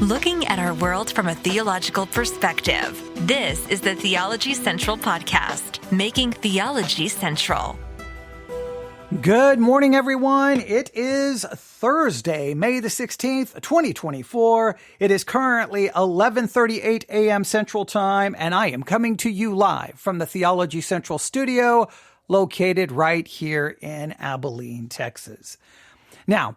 Looking at our world from a theological perspective. This is the Theology Central Podcast, making theology central. Good morning, everyone. It is Thursday, May the 16th, 2024. It is currently 11:38 a.m. Central Time, and I am coming to you live from the Theology Central studio, located right here in Abilene, Texas. Now,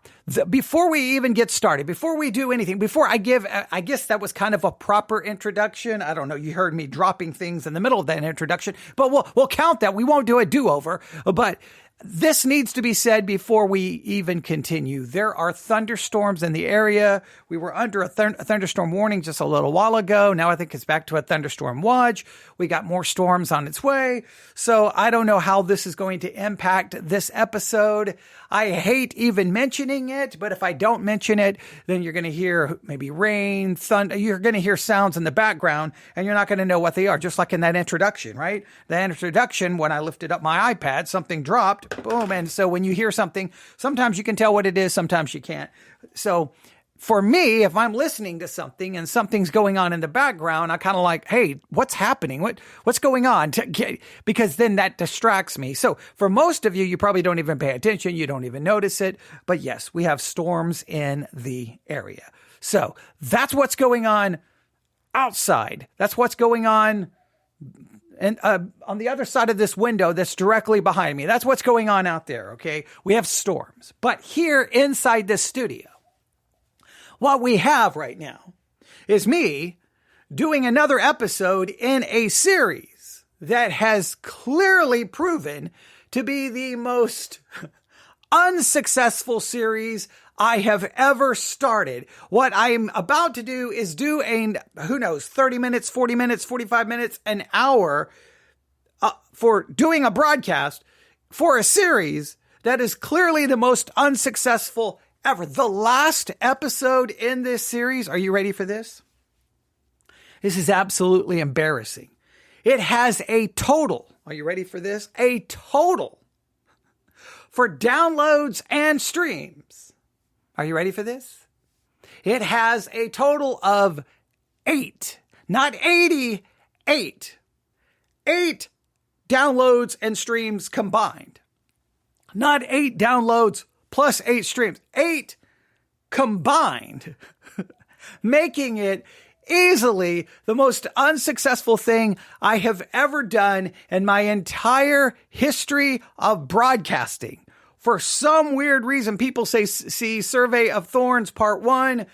before we even get started, before we do anything, before I guess that was kind of a proper introduction. I don't know. You heard me dropping things in the middle of that introduction, but we'll count that. We won't do a do-over, but this needs to be said before we even continue. There are thunderstorms in the area. We were under a thunderstorm warning just a little while ago. Now I think it's back to a thunderstorm watch. We got more storms on its way. So I don't know how this is going to impact this episode. I hate even mentioning it, but if I don't mention it, then you're going to hear maybe rain, thunder. You're going to hear sounds in the background, and you're not going to know what they are, just like in that introduction, right? The introduction, when I lifted up my iPad, something dropped, boom. And so when you hear something, sometimes you can tell what it is, sometimes you can't. So for me, if I'm listening to something and something's going on in the background, I kind of like, hey, what's happening? What's going on? Because then that distracts me. So for most of you, you probably don't even pay attention. You don't even notice it. But yes, we have storms in the area. So that's what's going on outside. That's what's going on and on the other side of this window that's directly behind me. That's what's going on out there, okay? We have storms. But here inside this studio, what we have right now is me doing another episode in a series that has clearly proven to be the most unsuccessful series I have ever started. What I'm about to do is do 30 minutes, 40 minutes, 45 minutes, an hour for doing a broadcast for a series that is clearly the most unsuccessful ever. The last episode in this series, are you ready for this? This is absolutely embarrassing. It has a total, are you ready for this? A total for downloads and streams. Are you ready for this? It has a total of 8, not 80, 8. 8 downloads and streams combined. Not 8 downloads plus 8 streams. 8 combined. Making it easily the most unsuccessful thing I have ever done in my entire history of broadcasting. For some weird reason, people see Survey of Thorns Part 1.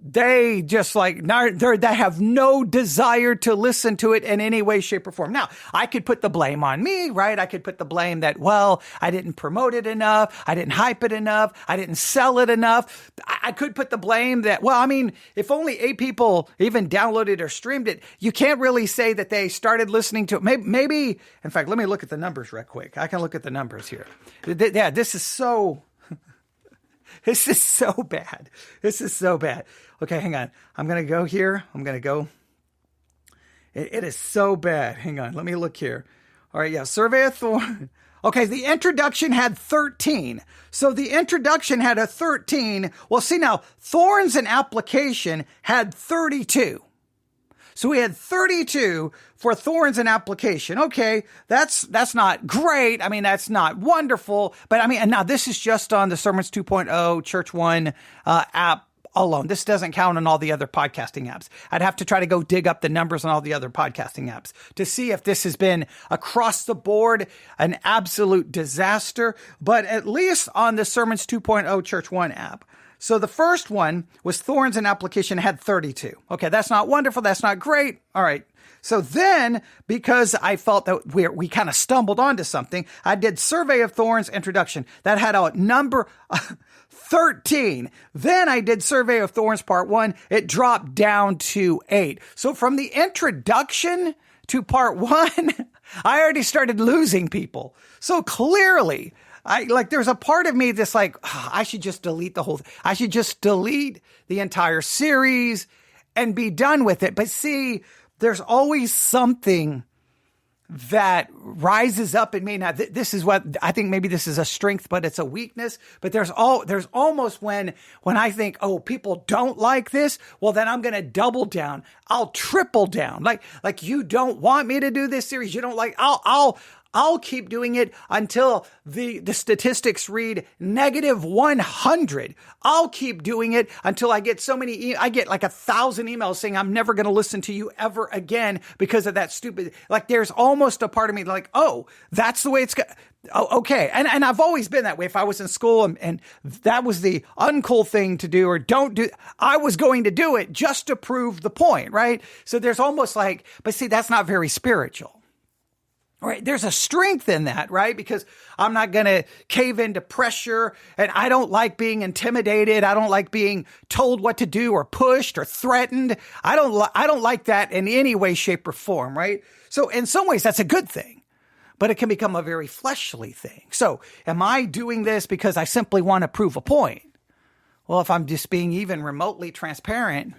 They just they have no desire to listen to it in any way, shape, or form. Now, I could put the blame on me, right? I could put the blame that, I didn't promote it enough. I didn't hype it enough. I didn't sell it enough. I could put the blame that, if only 8 people even downloaded or streamed it, you can't really say that they started listening to it. Maybe, in fact, let me look at the numbers real quick. I can look at the numbers here. Yeah, this is so bad. This is so bad. Okay, hang on. I'm going to go here. It is so bad. Hang on. Let me look here. All right, yeah. Survey of Thorns. Okay, the introduction had 13. So the introduction had a 13. Well, see now, Thorns and application had 32. So we had 32 for Thorns and application. Okay, that's not great. That's not wonderful. But and now this is just on the Sermons 2.0 Church One app alone. This doesn't count on all the other podcasting apps. I'd have to try to go dig up the numbers on all the other podcasting apps to see if this has been across the board an absolute disaster. But at least on the Sermons 2.0 Church One app. So the first one was Thorns and application, had 32. Okay, that's not wonderful. That's not great. All right. So then, because I felt that we kind of stumbled onto something, I did Survey of Thorns introduction. That had a number 13. Then I did Survey of Thorns Part 1. It dropped down to 8. So from the introduction to Part 1, I already started losing people. So clearly, there's a part of me that's I should just delete the whole thing. I should just delete the entire series and be done with it. But see, there's always something that rises up in me. Now, this is what I think. Maybe this is a strength, but it's a weakness. But there's almost when I think, oh, people don't like this. Well, then I'm going to double down. I'll triple down. Like you don't want me to do this series. You don't like, I'll keep doing it until the statistics read -100. I'll keep doing it until I get so many, I get like 1,000 emails saying I'm never going to listen to you ever again because of that stupid, like there's almost a part of me like, oh, that's the way it's going. Oh, okay. And I've always been that way. If I was in school and that was the uncool thing to do or don't do, I was going to do it just to prove the point, right? So there's almost like, but see, that's not very spiritual. Right. There's a strength in that, right? Because I'm not going to cave into pressure and I don't like being intimidated. I don't like being told what to do or pushed or threatened. I don't like that in any way, shape or form, right? So in some ways that's a good thing, but it can become a very fleshly thing. So am I doing this because I simply want to prove a point? Well, if I'm just being even remotely transparent,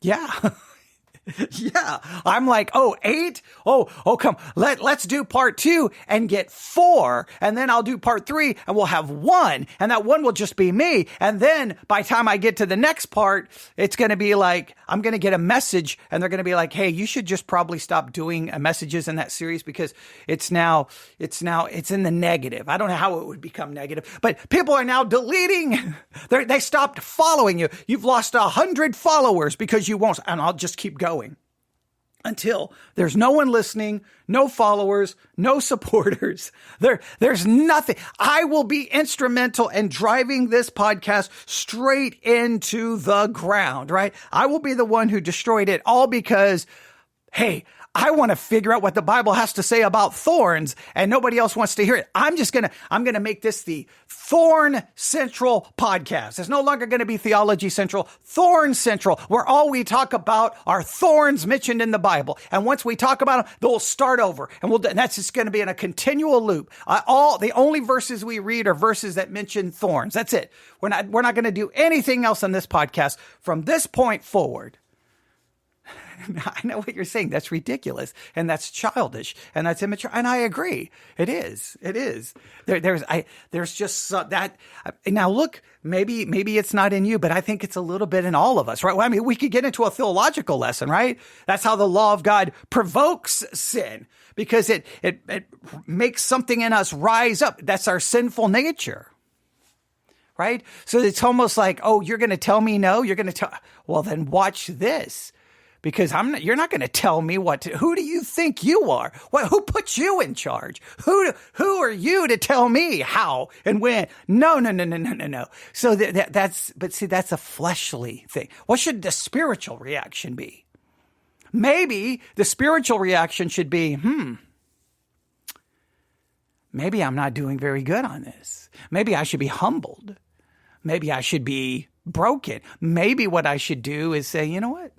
yeah. Yeah, I'm like, 8? Oh, come, let's do part 2 and get 4. And then I'll do part 3 and we'll have 1. And that 1 will just be me. And then by the time I get to the next part, it's going to be like, I'm going to get a message and they're going to be like, hey, you should just probably stop doing messages in that series because it's in the negative. I don't know how it would become negative, but people are now deleting. They stopped following you. You've lost 100 followers because you won't. And I'll just keep going. Until there's no one listening, no followers, no supporters. There's nothing. I will be instrumental in driving this podcast straight into the ground, right? I will be the one who destroyed it all because, hey, I want to figure out what the Bible has to say about thorns and nobody else wants to hear it. I'm going to make this the Thorn Central podcast. It's no longer going to be Theology Central, Thorn Central, where all we talk about are thorns mentioned in the Bible. And once we talk about them, they'll start over and that's just going to be in a continual loop. The only verses we read are verses that mention thorns. That's it. We're not going to do anything else on this podcast from this point forward. I know what you're saying. That's ridiculous. And that's childish. And that's immature. And I agree. It is. There's just that. Now look, maybe it's not in you, but I think it's a little bit in all of us, right? Well, I mean, we could get into a theological lesson, right? That's how the law of God provokes sin because it makes something in us rise up. That's our sinful nature. Right? So it's almost like, oh, you're going to tell me no? You're going to tell, well, then watch this. Because you're not going to tell me who do you think you are? Who put you in charge? Who are you to tell me how and when? No. So that's a fleshly thing. What should the spiritual reaction be? Maybe the spiritual reaction should be, maybe I'm not doing very good on this. Maybe I should be humbled. Maybe I should be broken. Maybe what I should do is say, you know what?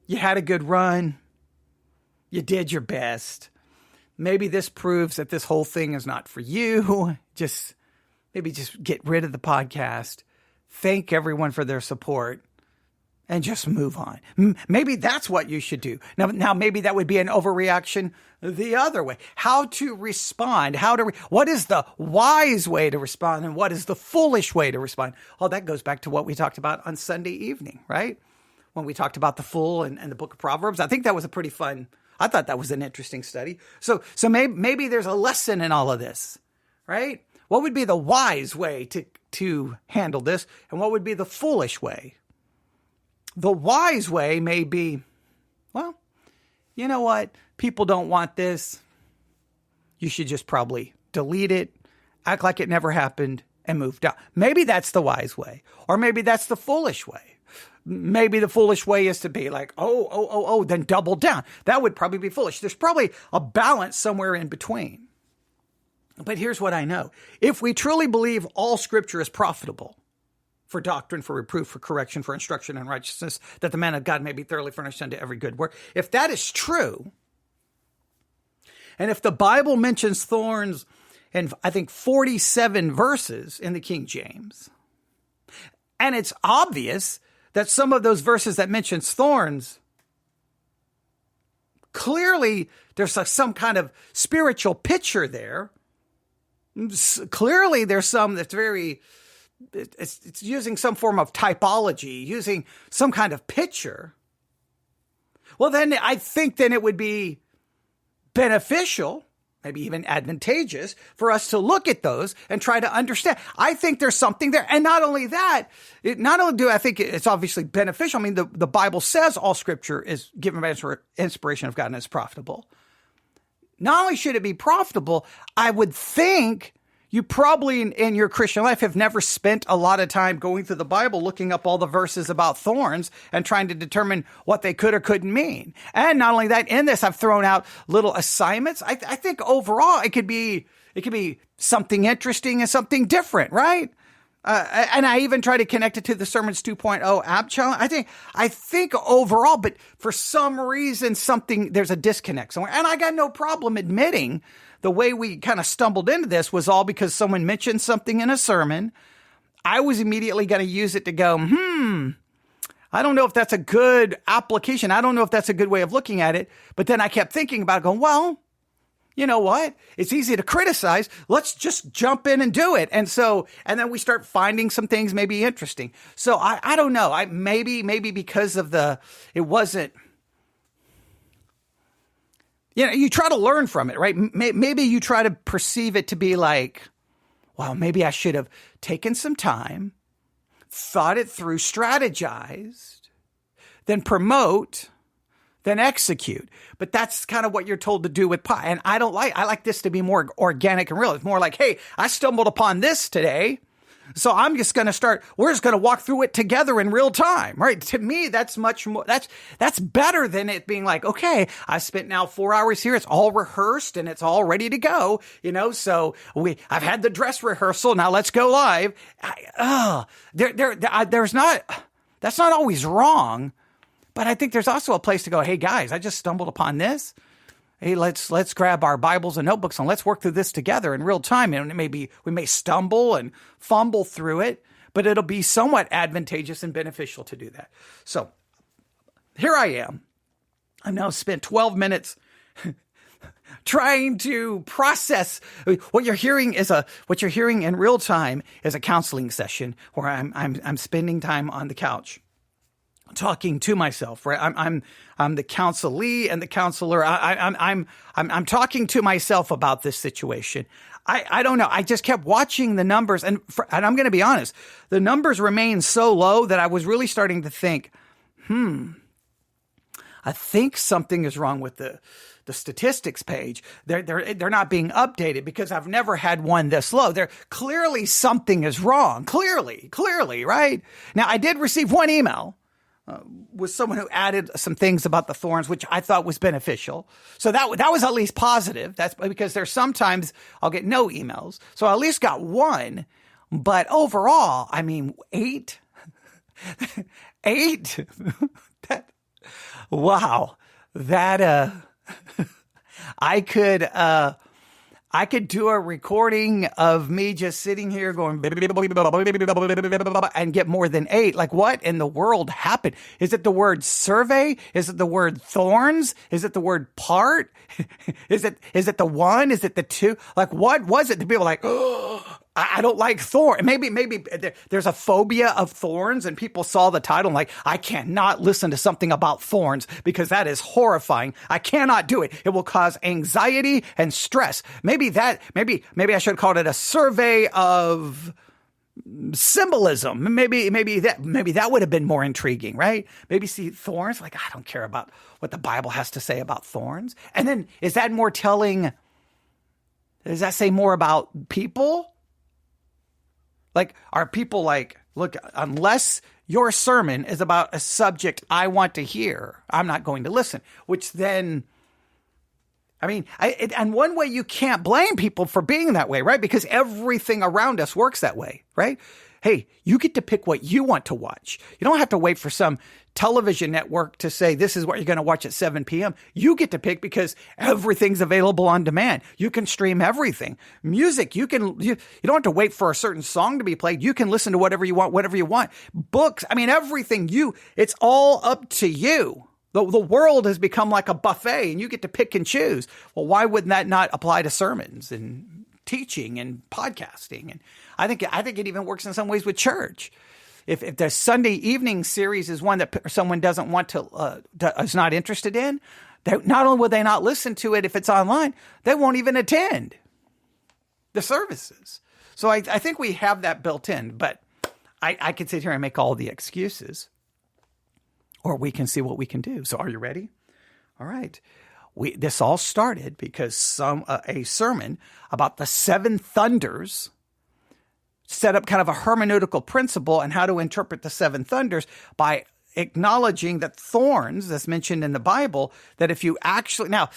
You had a good run. You did your best. Maybe this proves that this whole thing is not for you. Maybe just get rid of the podcast. Thank everyone for their support and just move on. Maybe that's what you should do. Now maybe that would be an overreaction the other way. How to respond? What is the wise way to respond and what is the foolish way to respond? Oh, that goes back to what we talked about on Sunday evening, right? When we talked about the fool and the book of Proverbs. I think that was I thought that was an interesting study. So maybe there's a lesson in all of this, right? What would be the wise way to handle this? And what would be the foolish way? The wise way may be, well, you know what? People don't want this. You should just probably delete it, act like it never happened, and move on. Maybe that's the wise way. Or maybe that's the foolish way. Maybe the foolish way is to be like, then double down. That would probably be foolish. There's probably a balance somewhere in between. But here's what I know. If we truly believe all scripture is profitable for doctrine, for reproof, for correction, for instruction in righteousness, that the man of God may be thoroughly furnished unto every good work. If that is true, and if the Bible mentions thorns in, I think, 47 verses in the King James, and it's obvious that some of those verses that mentions thorns clearly there's some kind of spiritual picture there. Clearly there's some that's it's using some form of typology, using some kind of picture. Well, then I think then it would be beneficial, maybe even advantageous, for us to look at those and try to understand. I think there's something there. And not only that, not only do I think it's obviously beneficial. I mean, the Bible says all scripture is given by inspiration of God and is profitable. Not only should it be profitable, I would think you probably in your Christian life have never spent a lot of time going through the Bible, looking up all the verses about thorns and trying to determine what they could or couldn't mean. And not only that, in this, I've thrown out little assignments. I think overall it could be something interesting and something different, right? And I even try to connect it to the Sermons 2.0 app challenge. I think overall, but for some reason, there's a disconnect somewhere. And I got no problem admitting the way we kind of stumbled into this was all because someone mentioned something in a sermon. I was immediately going to use it to go, I don't know if that's a good application. I don't know if that's a good way of looking at it. But then I kept thinking about it, going, well, you know what? It's easy to criticize. Let's just jump in and do it. And then we start finding some things maybe interesting. So I don't know. Maybe because of it wasn't, you try to learn from it, right? Maybe you try to perceive it to be like, well, maybe I should have taken some time, thought it through, strategized, then promote, then execute. But that's kind of what you're told to do with pie. And I like this to be more organic and real. It's more like, hey, I stumbled upon this today. So I'm just going to we're just going to walk through it together in real time, right? To me, that's much more, that's better than it being like, okay, I spent now 4 hours here. It's all rehearsed and it's all ready to go, so I've had the dress rehearsal. Now let's go live. That's not always wrong, but I think there's also a place to go, hey guys, I just stumbled upon this. Hey, let's grab our Bibles and notebooks and let's work through this together in real time. And we may stumble and fumble through it, but it'll be somewhat advantageous and beneficial to do that. So here I am. I've now spent 12 minutes trying to process what you're hearing in real time is a counseling session where I'm spending time on the couch, talking to myself, right? I'm the counselee and the counselor. I'm talking to myself about this situation. I don't know. I just kept watching the numbers and I'm going to be honest, the numbers remain so low that I was really starting to think, I think something is wrong with the statistics page. They're not being updated because I've never had one this low. Clearly something is wrong. Clearly, right? Now I did receive one email with someone who added some things about the thorns, which I thought was beneficial. So that was at least positive. That's because there's sometimes I'll get no emails. So I at least got one. But overall, 8? 8? Wow. That, I could do a recording of me just sitting here going and get more than 8. Like, what in the world happened? Is it the word survey? Is it the word thorns? Is it the word part? Is it the 1? Is it the 2? Like, what was it? The people like, oh, I don't like thorns. Maybe there's a phobia of thorns and people saw the title and like, I cannot listen to something about thorns because that is horrifying. I cannot do it. It will cause anxiety and stress. Maybe I should have called it a survey of symbolism. Maybe that would have been more intriguing, right? Maybe see thorns, like, I don't care about what the Bible has to say about thorns. And then does that say more about people? Like, are people like, look, unless your sermon is about a subject I want to hear, I'm not going to listen, which then, and one way you can't blame people for being that way, right? Because everything around us works that way, right? Hey, you get to pick what you want to watch. You don't have to wait for some television network to say, this is what you're going to watch at 7 p.m. You get to pick because everything's available on demand. You can stream everything. Music, you don't have to wait for a certain song to be played. You can listen to whatever you want, whenever you want. Books, everything, it's all up to you. The world has become like a buffet and you get to pick and choose. Well, why wouldn't that not apply to sermons and teaching and podcasting? And I think it even works in some ways with church. If the Sunday evening series is one that someone doesn't want to, is not interested in, not only will they not listen to it if it's online, they won't even attend the services. So I think we have that built in, but I could sit here and make all the excuses. Or we can see what we can do. So are you ready? All right. This all started because a sermon about the seven thunders set up kind of a hermeneutical principle and how to interpret the seven thunders by acknowledging that thorns, that's mentioned in the Bible, that if you actually... Now,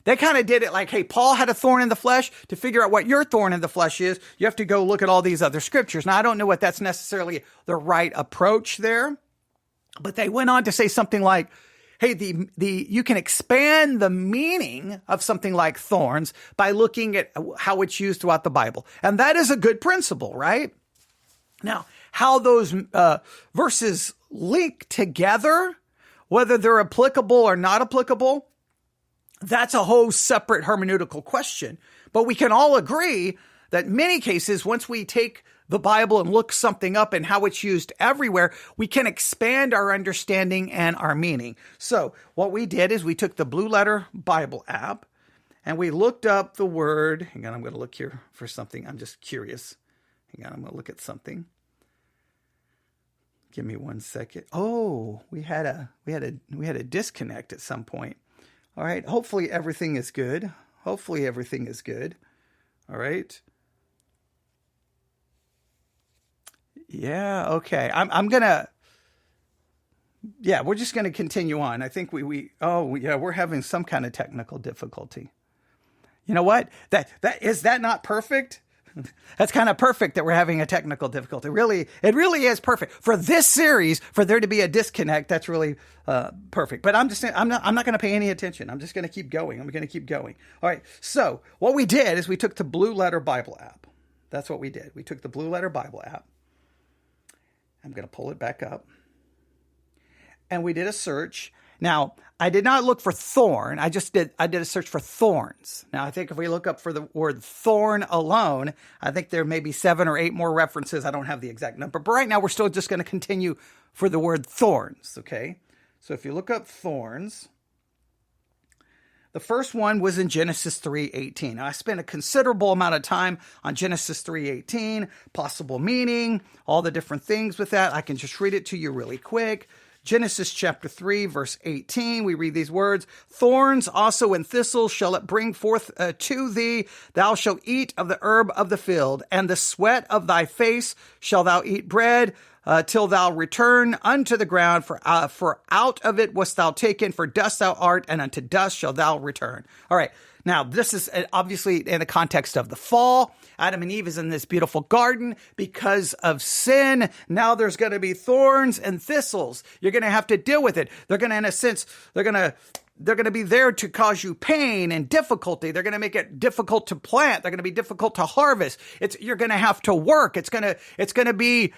they kind of did it like, hey, Paul had a thorn in the flesh. To figure out what your thorn in the flesh is, you have to go look at all these other scriptures. Now, I don't know what that's necessarily the right approach there. But they went on to say something like, hey, you can expand the meaning of something like thorns by looking at how it's used throughout the Bible. And that is a good principle, right? Now, how those verses link together, whether they're applicable or not applicable, that's a whole separate hermeneutical question. But we can all agree that in many cases, once we take the Bible and look something up and how it's used everywhere, we can expand our understanding and our meaning. So what we did is we took the Blue Letter Bible app and we looked up the word. Hang on, I'm going to look here for something. I'm just curious. Hang on, I'm going to look at something. Give me 1 second. Oh, we had a disconnect at some point. All right. Hopefully everything is good. All right. Yeah, okay. We're just going to continue on. I think we're having some kind of technical difficulty. You know what? Is that not perfect? That's kind of perfect that we're having a technical difficulty. It really is perfect. For this series, for there to be a disconnect, that's really perfect. But I'm not going to pay any attention. I'm just going to keep going. All right. So what we did is we took the Blue Letter Bible app. That's what we did. We took the Blue Letter Bible app. I'm going to pull it back up. And we did a search. Now, I did not look for thorn. I did a search for thorns. Now, I think if we look up for the word thorn alone, I think there may be 7 or 8 more references. I don't have the exact number. But right now, we're still just going to continue for the word thorns, okay? So if you look up thorns, the first one was in Genesis 3:18. Now, I spent a considerable amount of time on Genesis 3:18, possible meaning, all the different things with that. I can just read it to you really quick. Genesis chapter 3, verse 18, we read these words, "Thorns also and thistles shall it bring forth to thee. Thou shalt eat of the herb of the field, and the sweat of thy face shall thou eat bread, till thou return unto the ground, for out of it wast thou taken, for dust thou art, and unto dust shalt thou return." All right. Now, this is obviously in the context of the fall. Adam and Eve is in this beautiful garden because of sin. Now there's going to be thorns and thistles. You're going to have to deal with it. They're going to, in a sense, they're going to be there to cause you pain and difficulty. They're going to make it difficult to plant. They're going to be difficult to harvest. You're going to have to work. It's going to be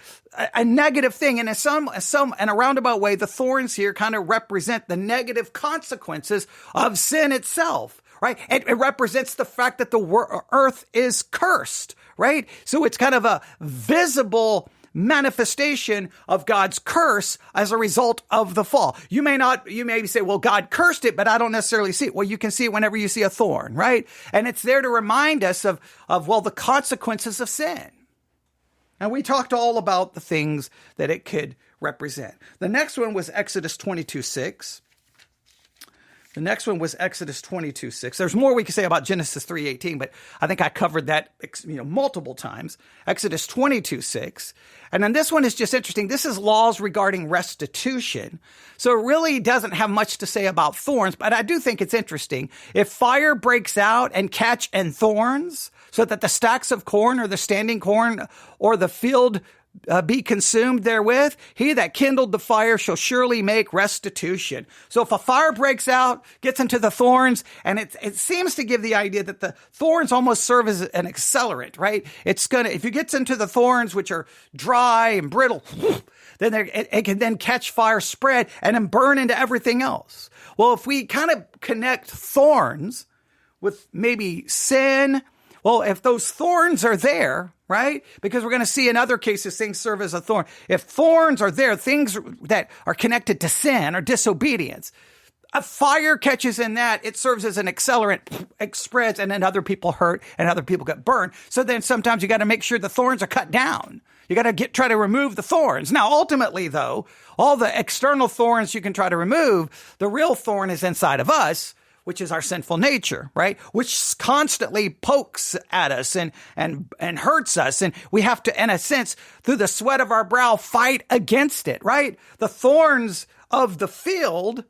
a negative thing. And in a roundabout way, the thorns here kind of represent the negative consequences of sin itself. Right? It represents the fact that the earth is cursed, right? So it's kind of a visible manifestation of God's curse as a result of the fall. You may say, well, God cursed it, but I don't necessarily see it. Well, you can see it whenever you see a thorn, right? And it's there to remind us of the consequences of sin. And we talked all about the things that it could represent. The next one was Exodus 22:6. The next one was Exodus 22:6. There's more we could say about Genesis 3:18, but I think I covered that multiple times. Exodus 22:6. And then this one is just interesting. This is laws regarding restitution. So it really doesn't have much to say about thorns, but I do think it's interesting. If fire breaks out and catch in thorns, so that the stacks of corn or the standing corn or the field be consumed therewith. He that kindled the fire shall surely make restitution. So if a fire breaks out, gets into the thorns, and it seems to give the idea that the thorns almost serve as an accelerant, right? If it gets into the thorns, which are dry and brittle, then it can then catch fire, spread, and then burn into everything else. Well, if we kind of connect thorns with maybe sin, well, if those thorns are there, right? Because we're going to see in other cases, things serve as a thorn. If thorns are there, things that are connected to sin or disobedience, a fire catches in that, it serves as an accelerant, it spreads, and then other people hurt and other people get burned. So then sometimes you got to make sure the thorns are cut down. You got to try to remove the thorns. Now, ultimately, though, all the external thorns you can try to remove, the real thorn is inside of us, which is our sinful nature, right? Which constantly pokes at us and hurts us. And we have to, in a sense, through the sweat of our brow, fight against it, right? The thorns of the field,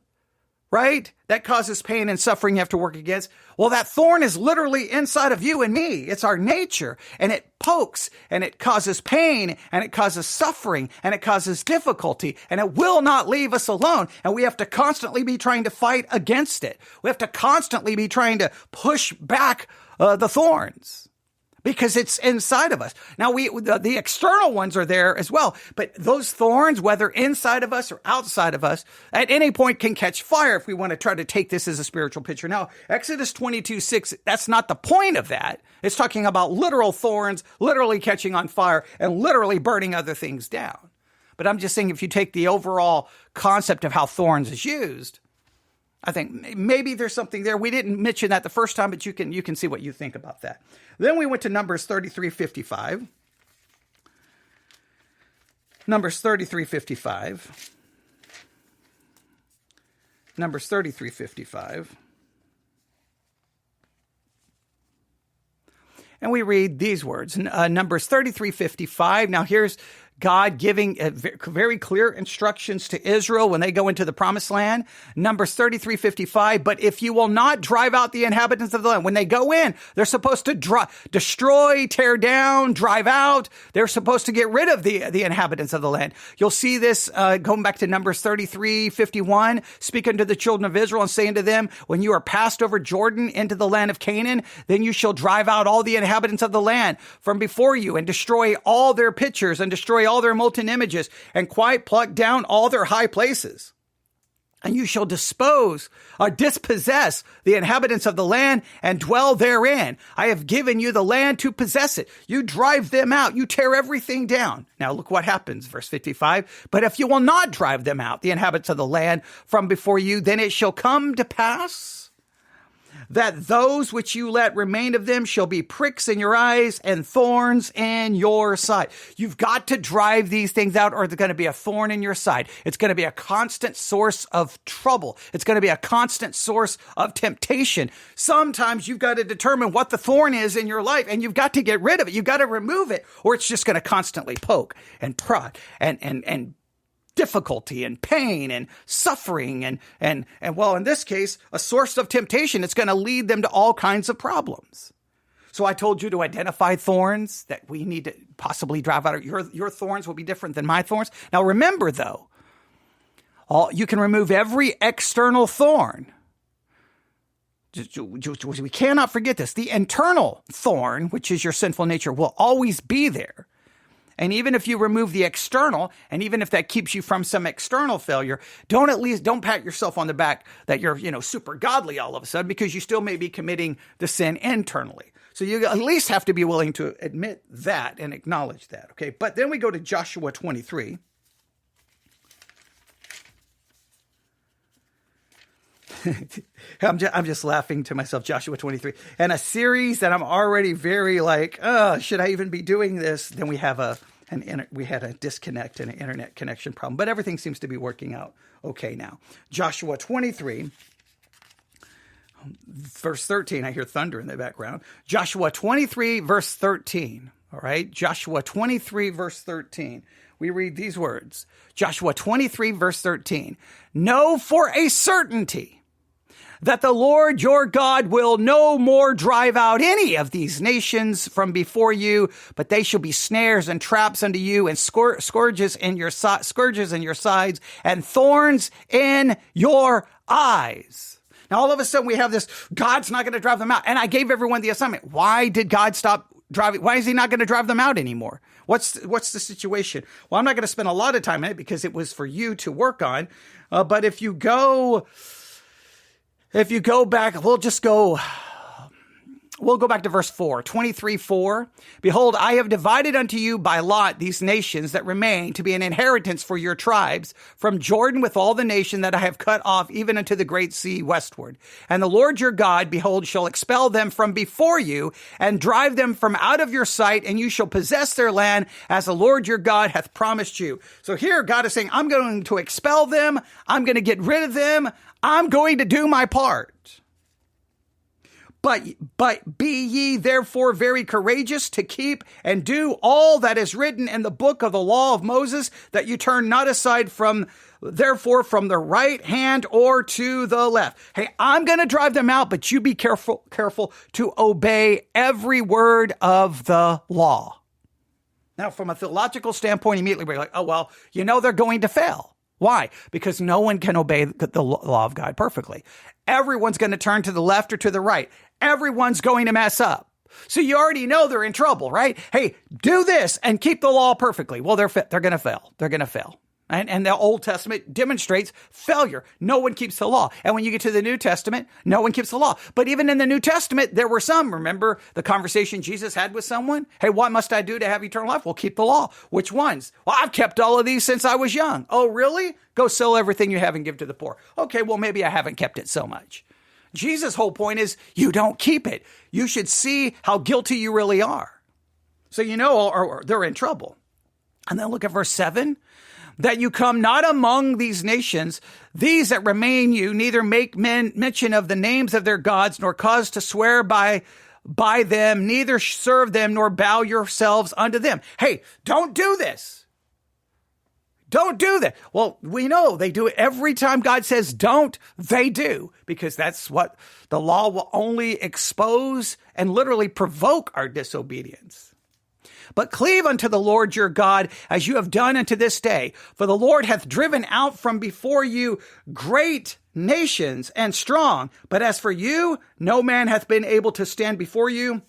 right? That causes pain and suffering you have to work against. Well, that thorn is literally inside of you and me. It's our nature, and it pokes, and it causes pain, and it causes suffering, and it causes difficulty, and it will not leave us alone. And we have to constantly be trying to fight against it. We have to constantly be trying to push back the thorns, because it's inside of us. Now, the external ones are there as well, but those thorns, whether inside of us or outside of us, at any point can catch fire if we want to try to take this as a spiritual picture. Now, Exodus 22:6, that's not the point of that. It's talking about literal thorns, literally catching on fire and literally burning other things down. But I'm just saying, if you take the overall concept of how thorns is used, I think maybe there's something there. We didn't mention that the first time, but you can see what you think about that. Then we went to Numbers 33:55. Numbers 33:55. Numbers 33:55. And we read these words, Numbers 33:55. Now here's God giving very clear instructions to Israel when they go into the promised land. Numbers 33:55. But if you will not drive out the inhabitants of the land, when they go in, they're supposed to destroy, tear down, drive out. They're supposed to get rid of the inhabitants of the land. You'll see this going back to Numbers 33:51. Speak unto the children of Israel and say unto them, when you are passed over Jordan into the land of Canaan, then you shall drive out all the inhabitants of the land from before you and destroy all their pictures and destroy all their molten images, and quite pluck down all their high places. And you shall dispossess the inhabitants of the land and dwell therein. I have given you the land to possess it. You drive them out. You tear everything down. Now look what happens, verse 55. But if you will not drive them out, the inhabitants of the land from before you, then it shall come to pass that those which you let remain of them shall be pricks in your eyes and thorns in your side. You've got to drive these things out, or they're going to be a thorn in your side. It's going to be a constant source of trouble. It's going to be a constant source of temptation. Sometimes you've got to determine what the thorn is in your life, and you've got to get rid of it. You've got to remove it, or it's just going to constantly poke and prod and difficulty and pain and suffering and well, in this case, a source of temptation. It's going to lead them to all kinds of problems. So I told you to identify thorns that we need to possibly drive out. Your thorns will be different than my thorns. Now remember, though, you can remove every external thorn. We cannot forget this. The internal thorn, which is your sinful nature, will always be there. And even if you remove the external, and even if that keeps you from some external failure, don't pat yourself on the back that you're, super godly all of a sudden, because you still may be committing the sin internally. So you at least have to be willing to admit that and acknowledge that. Okay. But then we go to Joshua 23. I'm just laughing to myself, Joshua 23. And a series that I'm already very should I even be doing this? Then we have we had a disconnect and an internet connection problem, but everything seems to be working out okay now. Joshua 23, verse 13. I hear thunder in the background. Joshua 23, verse 13. All right. Joshua 23, verse 13. We read these words. Joshua 23, verse 13. Know for a certainty that the Lord your God will no more drive out any of these nations from before you, but they shall be snares and traps unto you, and scourges in your sides, and thorns in your eyes. Now, all of a sudden, we have this, God's not going to drive them out. And I gave everyone the assignment. Why did God stop driving? Why is he not going to drive them out anymore? What's the situation? Well, I'm not going to spend a lot of time in it because it was for you to work on. But if you go back, we'll go back to verse 4, 23:4. Behold, I have divided unto you by lot these nations that remain to be an inheritance for your tribes from Jordan with all the nation that I have cut off even unto the great sea westward. And the Lord your God, behold, shall expel them from before you and drive them from out of your sight, and you shall possess their land as the Lord your God hath promised you. So here God is saying, I'm going to expel them. I'm going to get rid of them. I'm going to do my part. But be ye therefore very courageous to keep and do all that is written in the book of the law of Moses, that you turn not aside from the right hand or to the left. Hey, I'm going to drive them out, but you be careful to obey every word of the law. Now, from a theological standpoint, immediately we're like, oh, well, they're going to fail. Why? Because no one can obey the law of God perfectly. Everyone's going to turn to the left or to the right. Everyone's going to mess up. So you already know they're in trouble, right? Hey, do this and keep the law perfectly. Well, they're going to fail. They're going to fail. And the Old Testament demonstrates failure. No one keeps the law. And when you get to the New Testament, no one keeps the law. But even in the New Testament, there were some. Remember the conversation Jesus had with someone? Hey, what must I do to have eternal life? Well, keep the law. Which ones? Well, I've kept all of these since I was young. Oh, really? Go sell everything you have and give to the poor. Okay, well, maybe I haven't kept it so much. Jesus' whole point is you don't keep it. You should see how guilty you really are. So or they're in trouble. And then look at verse 7. That you come not among these nations, these that remain you, neither make mention of the names of their gods, nor cause to swear by them, neither serve them, nor bow yourselves unto them. Hey, don't do this. Don't do that. Well, we know they do it every time God says don't, they do, because that's what the law will only expose and literally provoke our disobedience. But cleave unto the Lord your God as you have done unto this day. For the Lord hath driven out from before you great nations and strong. But as for you, no man hath been able to stand before you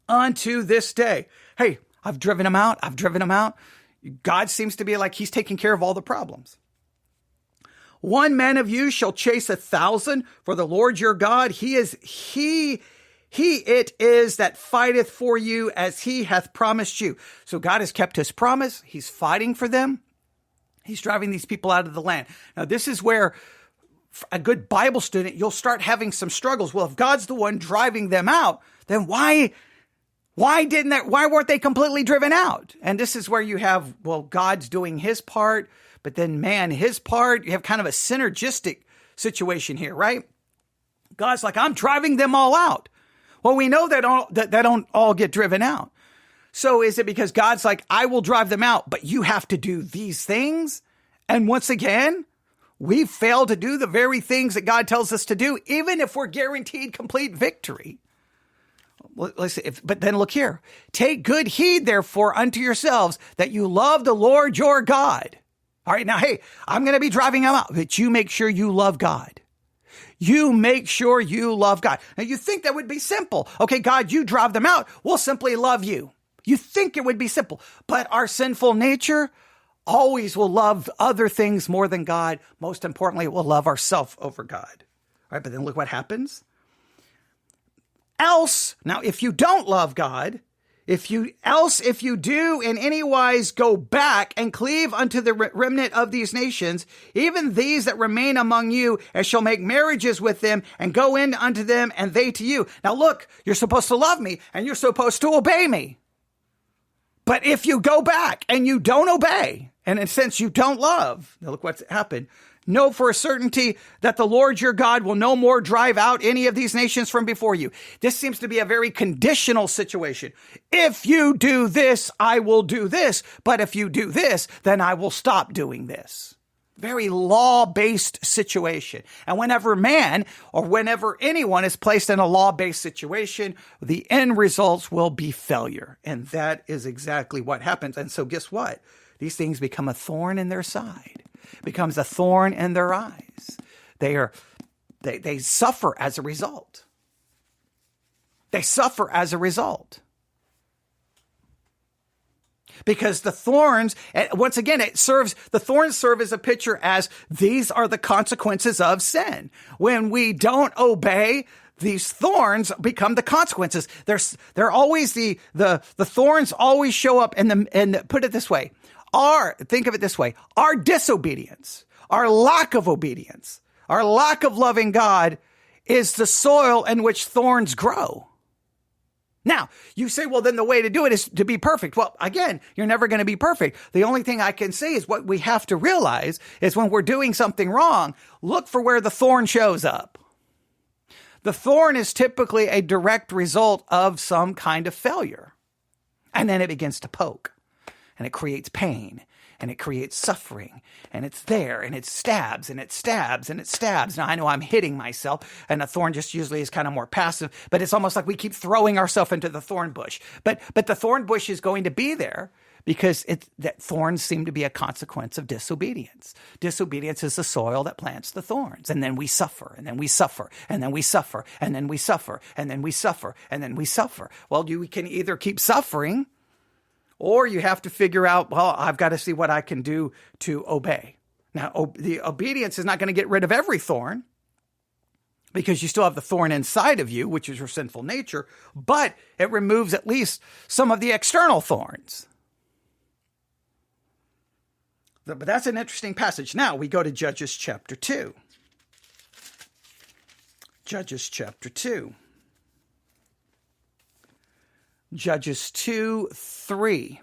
unto this day. Hey, I've driven them out. God seems to be like he's taking care of all the problems. One man of you shall chase 1,000, for the Lord your God, he it is that fighteth for you as he hath promised you. So God has kept his promise. He's fighting for them. He's driving these people out of the land. Now, this is where a good Bible student, you'll start having some struggles. Well, if God's the one driving them out, then why weren't they completely driven out? And this is where you have, God's doing his part, but then man, his part. You have kind of a synergistic situation here, right? God's like, I'm driving them all out. Well, we know that don't all get driven out. So is it because God's like, I will drive them out, but you have to do these things? And once again, we fail to do the very things that God tells us to do, even if we're guaranteed complete victory. But then look here. Take good heed, therefore, unto yourselves that you love the Lord your God. All right, now, hey, I'm going to be driving them out, but you make sure you love God. You make sure you love God. Now, you think that would be simple. Okay, God, you drive them out. We'll simply love you. You think it would be simple, but our sinful nature always will love other things more than God. Most importantly, we'll love ourselves over God. All right, but then look what happens. Else, now, if you don't love God, if you do in any wise go back and cleave unto the remnant of these nations, even these that remain among you, and shall make marriages with them and go in unto them and they to you. Now look, you're supposed to love me and you're supposed to obey me. But if you go back and you don't obey, and in a sense you don't love, now look what's happened. Know for a certainty that the Lord your God will no more drive out any of these nations from before you. This seems to be a very conditional situation. If you do this, I will do this. But if you do this, then I will stop doing this. very law-based situation. And whenever man or whenever anyone is placed in a law-based situation, the end results will be failure. And that is exactly what happens. And so guess what? These things become a thorn in their side, becomes a thorn in their eyes. They suffer as a result. They suffer as a result. Because the thorns, once again, the thorns serve as a picture as these are the consequences of sin. When we don't obey, these thorns become the consequences. They're always the thorns always show up and put it this way. Think of it this way. Our disobedience, our lack of obedience, our lack of loving God is the soil in which thorns grow. Now, you say, well, then the way to do it is to be perfect. Well, again, you're never going to be perfect. The only thing I can say is what we have to realize is when we're doing something wrong, look for where the thorn shows up. The thorn is typically a direct result of some kind of failure. And then it begins to poke, and it creates pain, and it creates suffering, and it's there, and it stabs, and it stabs, and it stabs. Now, I know I'm hitting myself, and a thorn just usually is kind of more passive, but it's almost like we keep throwing ourselves into the thorn bush. But the thorn bush is going to be there because that thorns seem to be a consequence of disobedience. Disobedience is the soil that plants the thorns, and then we suffer, and then we suffer, and then we suffer, and then we suffer, and then we suffer, and then we suffer. Well, you can either keep suffering, or you have to figure out, well, I've got to see what I can do to obey. Now, the obedience is not going to get rid of every thorn because you still have the thorn inside of you, which is your sinful nature, but it removes at least some of the external thorns. But that's an interesting passage. Now we go to Judges chapter 2. Judges chapter 2. Judges 2:3.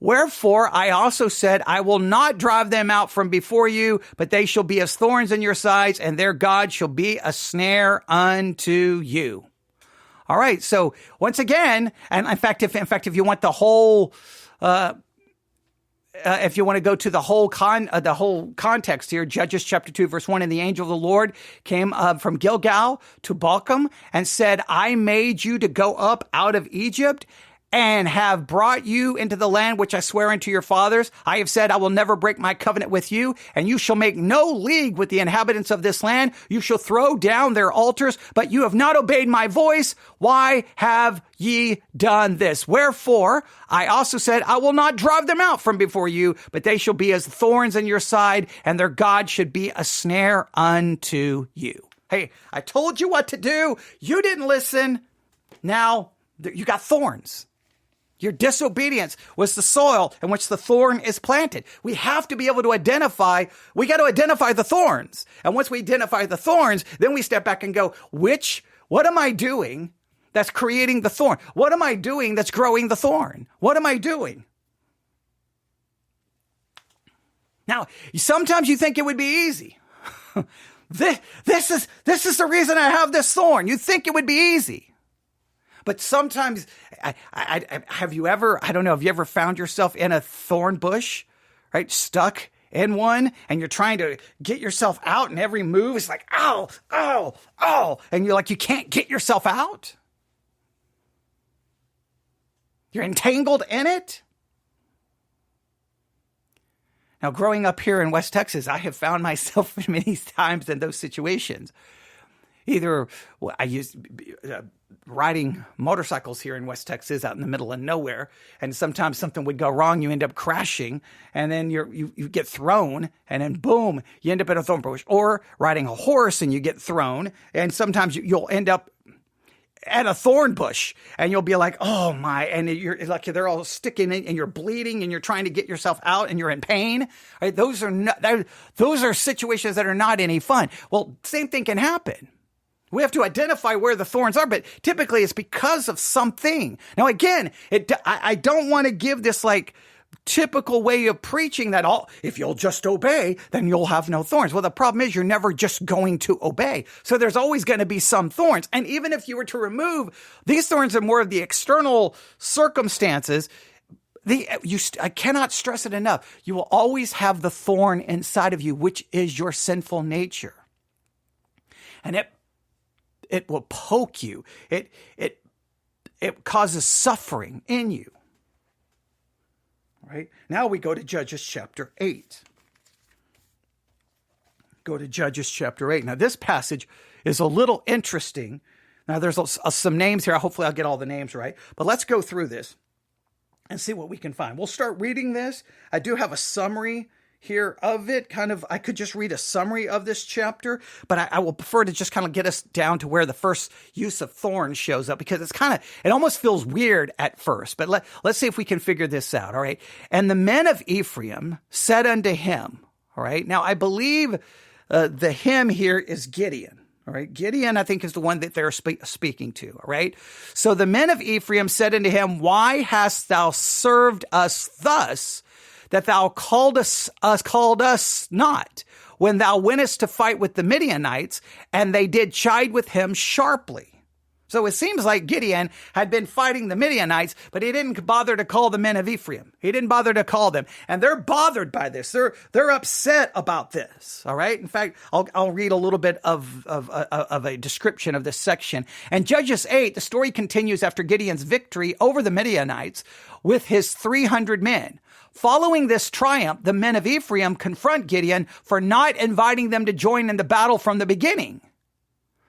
Wherefore I also said, I will not drive them out from before you, but they shall be as thorns in your sides, and their God shall be a snare unto you. All right. So once again, and in fact, if you want the whole, if you want to go to the whole context here, Judges chapter 2, verse 1, and the angel of the Lord came from Gilgal to Balcom and said, I made you to go up out of Egypt and have brought you into the land which I swear unto your fathers. I have said, I will never break my covenant with you, and you shall make no league with the inhabitants of this land. You shall throw down their altars, but you have not obeyed my voice. Why have ye done this? Wherefore, I also said, I will not drive them out from before you, but they shall be as thorns in your side, and their God should be a snare unto you. Hey, I told you what to do. You didn't listen. Now you got thorns. Your disobedience was the soil in which the thorn is planted. We have to be able to identify the thorns. And once we identify the thorns, then we step back and go, what am I doing that's creating the thorn? What am I doing that's growing the thorn? What am I doing? Now, sometimes you think it would be easy. This is the reason I have this thorn. You think it would be easy. But sometimes, have you ever found yourself in a thorn bush, right? Stuck in one, and you're trying to get yourself out, and every move is like, ow, ow, ow. And you're like, you can't get yourself out. You're entangled in it. Now, growing up here in West Texas, I have found myself many times in those situations. Either I used riding motorcycles here in West Texas out in the middle of nowhere, and sometimes something would go wrong. You end up crashing, and then you get thrown, and then boom, you end up in a thorn bush. Or riding a horse and you get thrown, and sometimes you'll end up at a thorn bush, and you'll be like, oh my, and you're like, they're all sticking in, and you're bleeding, and you're trying to get yourself out, and you're in pain. Right? Those are situations that are not any fun. Well, same thing can happen. We have to identify where the thorns are, but typically it's because of something. Now, again, I don't want to give this like typical way of preaching that if you'll just obey, then you'll have no thorns. Well, the problem is you're never just going to obey. So there's always going to be some thorns. And even if you were to remove, these thorns are more of the external circumstances. I cannot stress it enough. You will always have the thorn inside of you, which is your sinful nature. And it will poke you. It causes suffering in you. Right? Now we go to Judges chapter 8. Go to Judges chapter 8. Now this passage is a little interesting. Now there's some names here. Hopefully I'll get all the names right. But let's go through this and see what we can find. We'll start reading this. I do have a summary here of it. I could just read a summary of this chapter, but I will prefer to just kind of get us down to where the first use of thorns shows up, because it almost feels weird at first, but let's see if we can figure this out. All right. And the men of Ephraim said unto him, all right. Now I believe the him here is Gideon. All right. Gideon, I think, is the one that they're speaking to. All right. So the men of Ephraim said unto him, why hast thou served us thus, that thou called us not, when thou wentest to fight with the Midianites? And they did chide with him sharply. So it seems like Gideon had been fighting the Midianites, but he didn't bother to call the men of Ephraim. He didn't bother to call them. And they're bothered by this. They're upset about this. All right. In fact, I'll read a little bit of a description of this section. And Judges 8, the story continues after Gideon's victory over the Midianites with his 300 men. Following this triumph, the men of Ephraim confront Gideon for not inviting them to join in the battle from the beginning.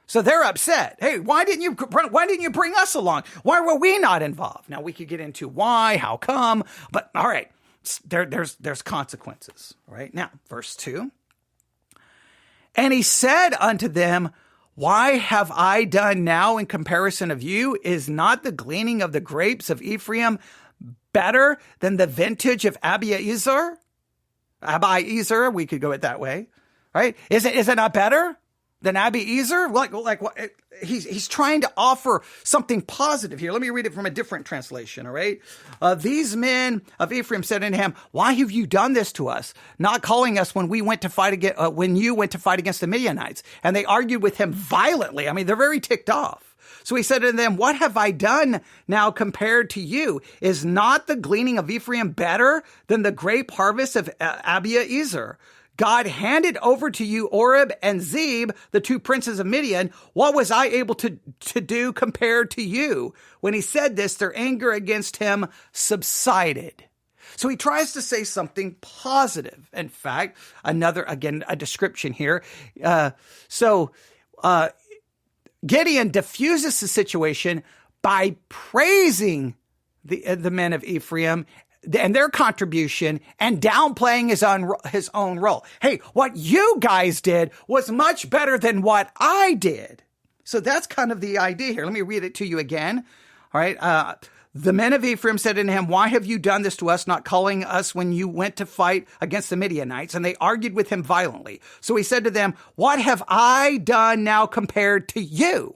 So they're upset. Hey, why didn't you bring us along? Why were we not involved? Now we could get into why, how come, but all right, there's consequences. All right. Now, verse 2. And he said unto them, why have I done now in comparison of you? Is not the gleaning of the grapes of Ephraim better than the vintage of Abiezer? We could go it that way, right? Is it not better than Abiezer? Like what? He's trying to offer something positive here. Let me read it from a different translation. All right. These men of Ephraim said unto him, why have you done this to us, not calling us when you went to fight against the Midianites? And they argued with him violently. I mean, they're very ticked off. So he said to them, what have I done now compared to you? Is not the gleaning of Ephraim better than the grape harvest of Abiezer? God handed over to you Oreb and Zeb, the two princes of Midian. What was I able to do compared to you? When he said this, their anger against him subsided. So he tries to say something positive. In fact, a description here. Gideon diffuses the situation by praising the men of Ephraim and their contribution and downplaying his own role. Hey, what you guys did was much better than what I did. So that's kind of the idea here. Let me read it to you again. All right. The men of Ephraim said unto him, why have you done this to us, not calling us when you went to fight against the Midianites? And they argued with him violently. So he said to them, what have I done now compared to you?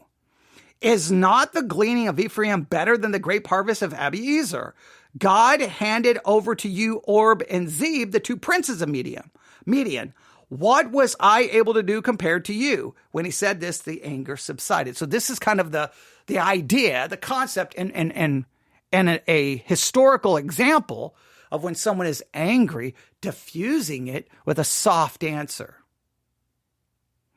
Is not the gleaning of Ephraim better than the grape harvest of Abiezer? God handed over to you Oreb and Zeb, the two princes of Midian. What was I able to do compared to you? When he said this, the anger subsided. So this is kind of the idea, the concept, and a historical example of when someone is angry, diffusing it with a soft answer.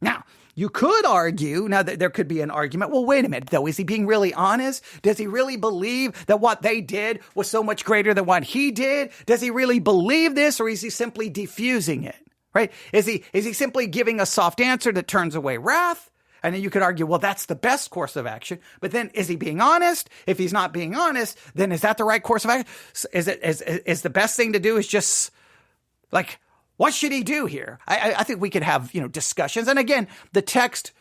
Now, you could argue, now that there could be an argument, well, wait a minute, though. Is he being really honest? Does he really believe that what they did was so much greater than what he did? Does he really believe this, or is he simply diffusing it? Right? Is he simply giving a soft answer that turns away wrath? And then you could argue, well, that's the best course of action. But then is he being honest? If he's not being honest, then is that the right course of action? Is the best thing to do is just like, what should he do here? I think we could have, discussions. And again, the text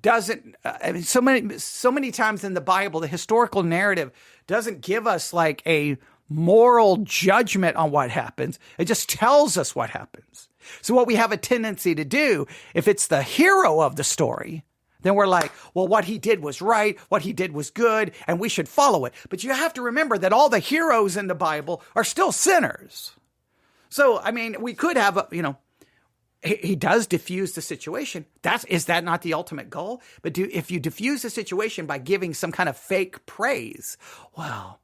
doesn't, so many times in the Bible, the historical narrative doesn't give us like a moral judgment on what happens. It just tells us what happens. So what we have a tendency to do, if it's the hero of the story, then we're like, well, what he did was right, what he did was good, and we should follow it. But you have to remember that all the heroes in the Bible are still sinners. So, we could have, he does diffuse the situation. Is that not the ultimate goal? But if you diffuse the situation by giving some kind of fake praise, well,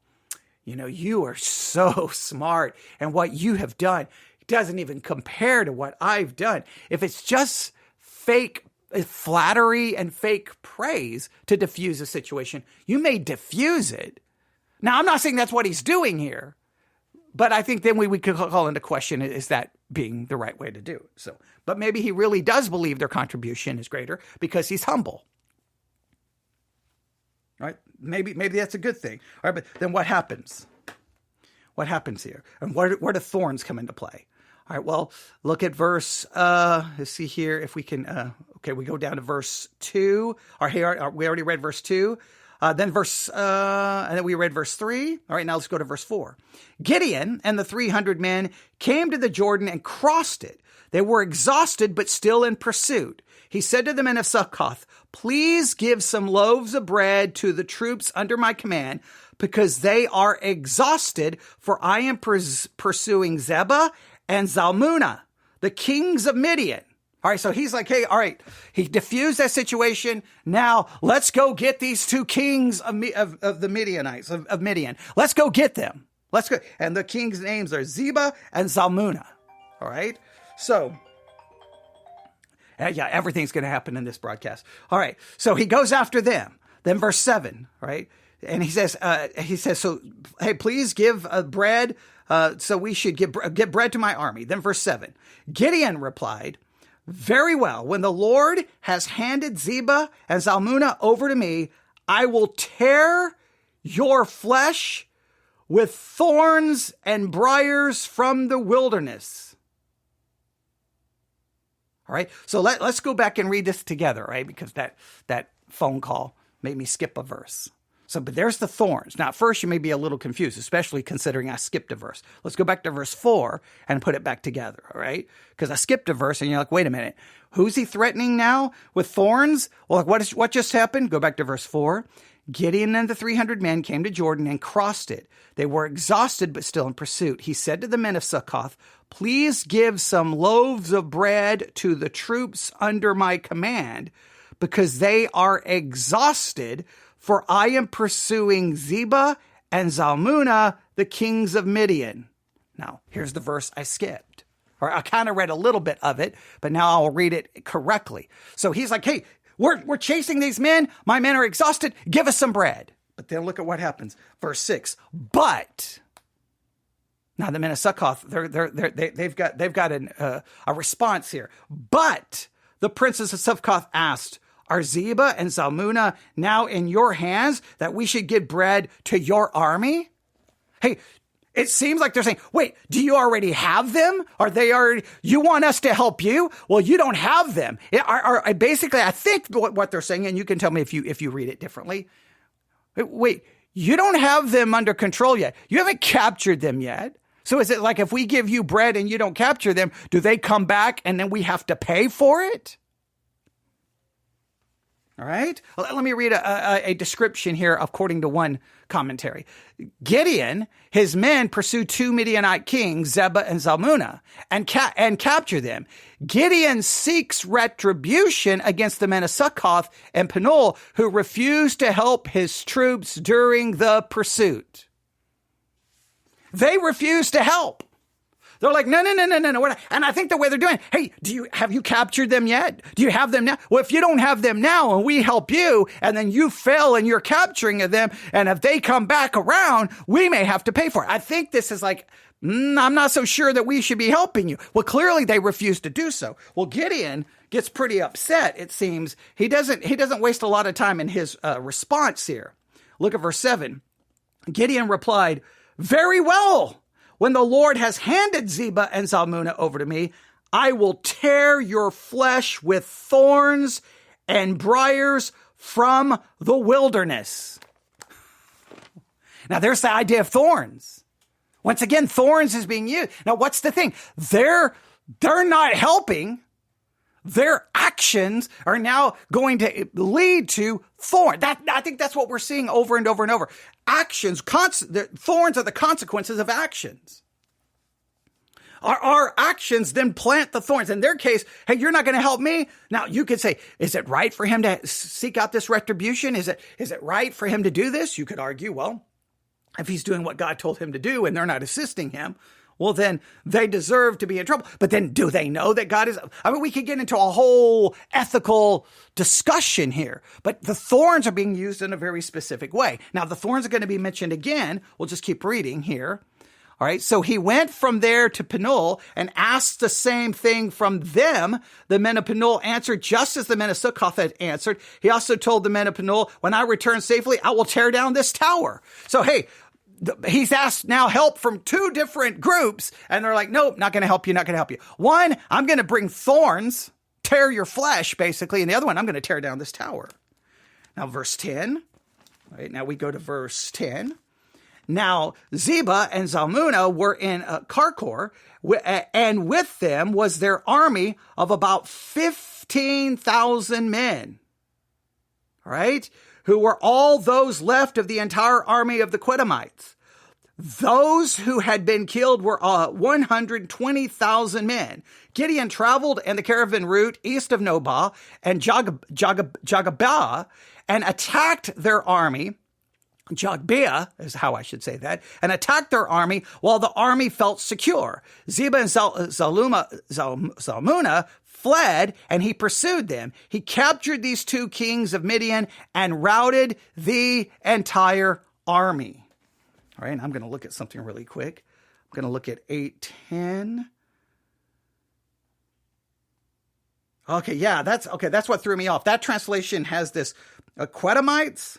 you are so smart, and what you have done doesn't even compare to what I've done. If it's just fake flattery and fake praise to diffuse a situation, you may diffuse it. Now, I'm not saying that's what he's doing here, but I think then we could call into question, is that being the right way to do? So, but maybe he really does believe their contribution is greater because he's humble. Right? Maybe that's a good thing. All right, but then what happens? What happens here? And where do thorns come into play? All right, well, look at verse, let's see here if we can, we go down to verse 2. We already read verse 2. And then we read verse 3. All right, now let's go to verse 4. Gideon and the 300 men came to the Jordan and crossed it. They were exhausted, but still in pursuit. He said to the men of Succoth, "Please give some loaves of bread to the troops under my command, because they are exhausted, for I am pursuing Zebah and Zalmunna, the kings of Midian." All right, so he's like, hey, all right, he diffused that situation. Now let's go get these two kings of the Midianites, of Midian. Let's go get them. Let's go. And the kings' names are Zebah and Zalmunna. All right, so yeah, everything's going to happen in this broadcast. All right, so he goes after them. Then verse 7, right? And he says, so, hey, please give bread. So we should get bread to my army. Then verse 7, Gideon replied, "Very well. When the Lord has handed Zebah and Zalmunna over to me, I will tear your flesh with thorns and briars from the wilderness." All right. So let's go back and read this together, right? Because that phone call made me skip a verse. So, but there's the thorns. Now, at first you may be a little confused, especially considering I skipped a verse. Let's go back to verse 4 and put it back together, all right? Because I skipped a verse and you're like, wait a minute, who's he threatening now with thorns? Well, what just happened? Go back to verse 4. Gideon and the 300 men came to Jordan and crossed it. They were exhausted, but still in pursuit. He said to the men of Succoth, "Please give some loaves of bread to the troops under my command, because they are exhausted, for I am pursuing Zebah and Zalmunna, the kings of Midian." Now, here's the verse I skipped. Or I kind of read a little bit of it, but now I'll read it correctly. So he's like, hey, we're chasing these men. My men are exhausted. Give us some bread. But then look at what happens. Verse 6. But now the men of Succoth, they've got a response here. But the princes of Succoth asked, "Are Zebah and Zalmunna now in your hands that we should give bread to your army?" Hey, it seems like they're saying, wait, do you already have them? You want us to help you? Well, you don't have them. Basically, I think what they're saying, and you can tell me if you read it differently. Wait, you don't have them under control yet. You haven't captured them yet. So is it like if we give you bread and you don't capture them, do they come back and then we have to pay for it? All right. Let me read a description here according to one commentary. Gideon, his men pursue two Midianite kings, Zebah and Zalmunna, and capture them. Gideon seeks retribution against the men of Succoth and Penuel, who refused to help his troops during the pursuit. They refused to help. They're like, no. And I think the way they're doing, hey, have you captured them yet? Do you have them now? Well, if you don't have them now and we help you and then you fail in your capturing of them, and if they come back around, we may have to pay for it. I think this is like, I'm not so sure that we should be helping you. Well, clearly they refused to do so. Well, Gideon gets pretty upset, it seems. He doesn't waste a lot of time in his response here. Look at verse 7. Gideon replied, "Very well. When the Lord has handed Zebah and Zalmunna over to me, I will tear your flesh with thorns and briars from the wilderness." Now, there's the idea of thorns. Once again, thorns is being used. Now, what's the thing? They're not helping. Their actions are now going to lead to thorn. I think that's what we're seeing over and over and over. Actions, thorns are the consequences of actions. Our actions then plant the thorns. In their case, hey, you're not going to help me. Now, you could say, is it right for him to seek out this retribution? Is it right for him to do this? You could argue, well, if he's doing what God told him to do and they're not assisting him, well, then they deserve to be in trouble. But then do they know that God is? I mean, we could get into a whole ethical discussion here, but the thorns are being used in a very specific way. Now, the thorns are going to be mentioned again. We'll just keep reading here. All right. So he went from there to Penuel and asked the same thing from them. The men of Penuel answered just as the men of Sukkoth had answered. He also told the men of Penuel, when I return safely, I will tear down this tower. So, hey, he's asked now help from two different groups, and they're like, nope, not going to help you, not going to help you. One, I'm going to bring thorns, tear your flesh, basically. And the other one, I'm going to tear down this tower. Now, verse 10. Right, now we go to verse 10. Now, Zebah and Zalmunna were in Karkor, and with them was their army of about 15,000 men. All right? Who were all those left of the entire army of the Quedamites. Those who had been killed were 120,000 men. Gideon traveled in the caravan route east of Nobah and Jogabah and attacked their army. Jogbeah is how I should say that, and attacked their army while the army felt secure. Zebah and Zalmunna fled, and he pursued them. He captured these two kings of Midian and routed the entire army. All right, and I'm going to look at something really quick. I'm going to look at 8:10. Okay, yeah, that's what threw me off. That translation has this Quedamites.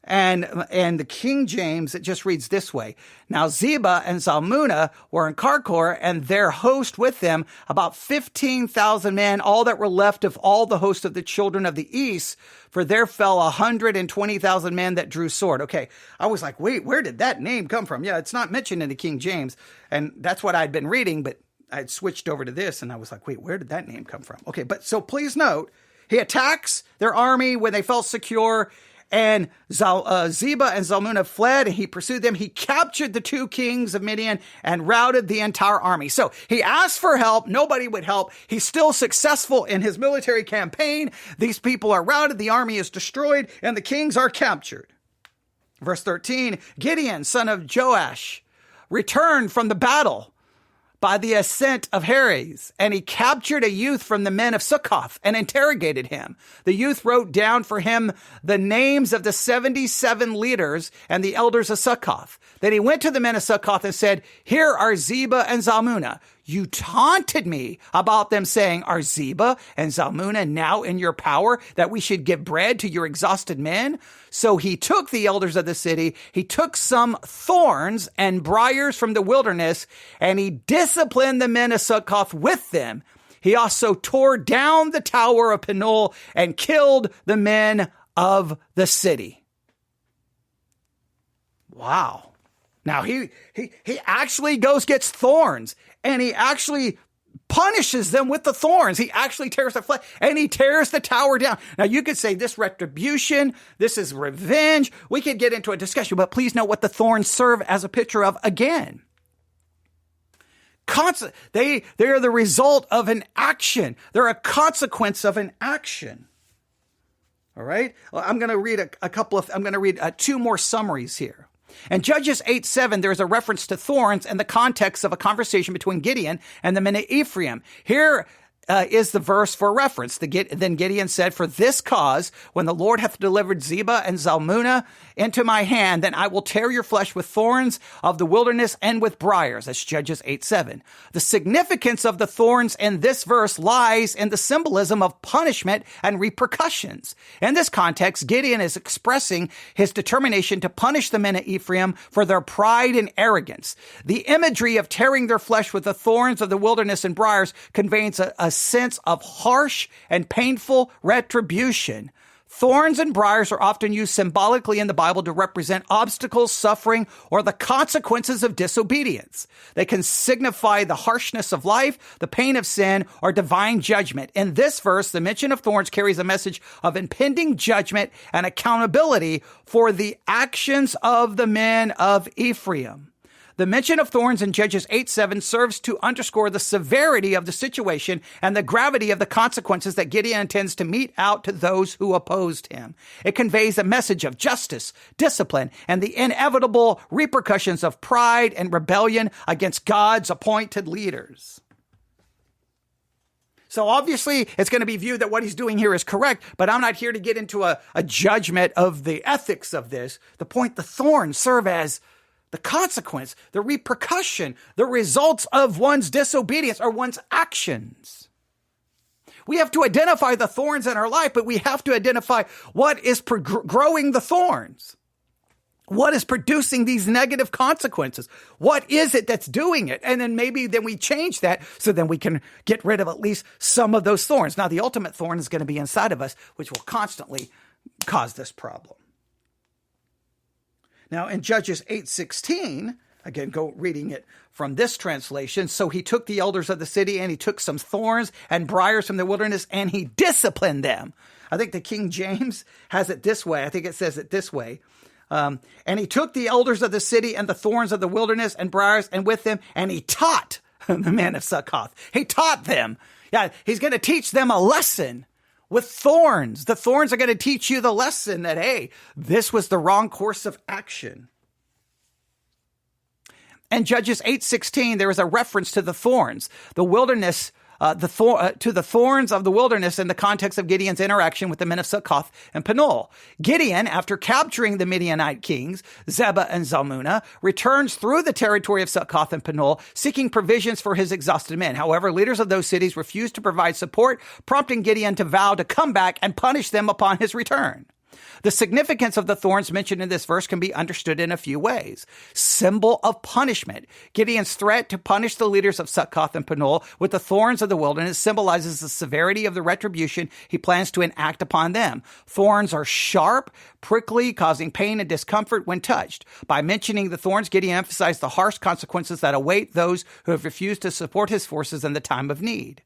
And the King James, it just reads this way. Now, Zebah and Zalmunna were in Karkor, and their host with them, about 15,000 men, all that were left of all the host of the children of the east, for there fell 120,000 men that drew sword. Okay, I was like, wait, where did that name come from? Yeah, it's not mentioned in the King James, and that's what I'd been reading, but I'd switched over to this, and I was like, wait, where did that name come from? Okay, but so please note, he attacks their army when they felt secure, and Zebah and Zalmunna fled, and he pursued them. He captured the two kings of Midian and routed the entire army. So he asked for help. Nobody would help. He's still successful in his military campaign. These people are routed. The army is destroyed, and the kings are captured. Verse 13, Gideon, son of Joash, returned from the battle by the ascent of Heres, and he captured a youth from the men of Sukkoth and interrogated him. The youth wrote down for him the names of the 77 leaders and the elders of Sukkoth. Then he went to the men of Sukkoth and said, here are Zebah and Zalmunna. You taunted me about them, saying, are Zebah and Zalmunna now in your power, that we should give bread to your exhausted men? So he took the elders of the city, he took some thorns and briars from the wilderness, and he disciplined the men of Sukkoth with them. He also tore down the tower of Penuel and killed the men of the city. Wow. Now he actually gets thorns, and he actually punishes them with the thorns. He actually tears the flesh, and he tears the tower down. Now you could say this retribution, this is revenge. We could get into a discussion, but please note what the thorns serve as a picture of again. They are the result of an action. They're a consequence of an action. All right. Well, I'm going to read two more summaries here. In Judges 8:7, there is a reference to thorns in the context of a conversation between Gideon and the men of Ephraim. Here is the verse for reference. Then Gideon said, for this cause, when the Lord hath delivered Zebah and Zalmunna into my hand, then I will tear your flesh with thorns of the wilderness and with briars. That's Judges 8:7. The significance of the thorns in this verse lies in the symbolism of punishment and repercussions. In this context, Gideon is expressing his determination to punish the men of Ephraim for their pride and arrogance. The imagery of tearing their flesh with the thorns of the wilderness and briars conveys a sense of harsh and painful retribution. Thorns and briars are often used symbolically in the Bible to represent obstacles, suffering, or the consequences of disobedience. They can signify the harshness of life, the pain of sin, or divine judgment. In this verse, the mention of thorns carries a message of impending judgment and accountability for the actions of the men of Ephraim. The mention of thorns in Judges 8:7 serves to underscore the severity of the situation and the gravity of the consequences that Gideon intends to mete out to those who opposed him. It conveys a message of justice, discipline, and the inevitable repercussions of pride and rebellion against God's appointed leaders. So obviously, it's going to be viewed that what he's doing here is correct, but I'm not here to get into a judgment of the ethics of this. The point, the thorns serve as the consequence, the repercussion, the results of one's disobedience or one's actions. We have to identify the thorns in our life, but we have to identify what is growing the thorns. What is producing these negative consequences? What is it that's doing it? And then then we change that so then we can get rid of at least some of those thorns. Now, the ultimate thorn is going to be inside of us, which will constantly cause this problem. Now, in Judges 8:16, again, go reading it from this translation. So he took the elders of the city and he took some thorns and briars from the wilderness and he disciplined them. I think the King James has it this way. I think it says it this way. And he took the elders of the city and the thorns of the wilderness and briars and with them, and he taught the men of Succoth. He taught them. Yeah, he's going to teach them a lesson with thorns. The thorns are going to teach you the lesson that, hey, this was the wrong course of action. In Judges 8:16, there is a reference to the thorns, the wilderness, to the thorns of the wilderness in the context of Gideon's interaction with the men of Succoth and Penuel. Gideon, after capturing the Midianite kings, Zebah and Zalmunna, returns through the territory of Succoth and Penuel, seeking provisions for his exhausted men. However, leaders of those cities refused to provide support, prompting Gideon to vow to come back and punish them upon his return. The significance of the thorns mentioned in this verse can be understood in a few ways. Symbol of punishment. Gideon's threat to punish the leaders of Succoth and Penuel with the thorns of the wilderness symbolizes the severity of the retribution he plans to enact upon them. Thorns are sharp, prickly, causing pain and discomfort when touched. By mentioning the thorns, Gideon emphasized the harsh consequences that await those who have refused to support his forces in the time of need.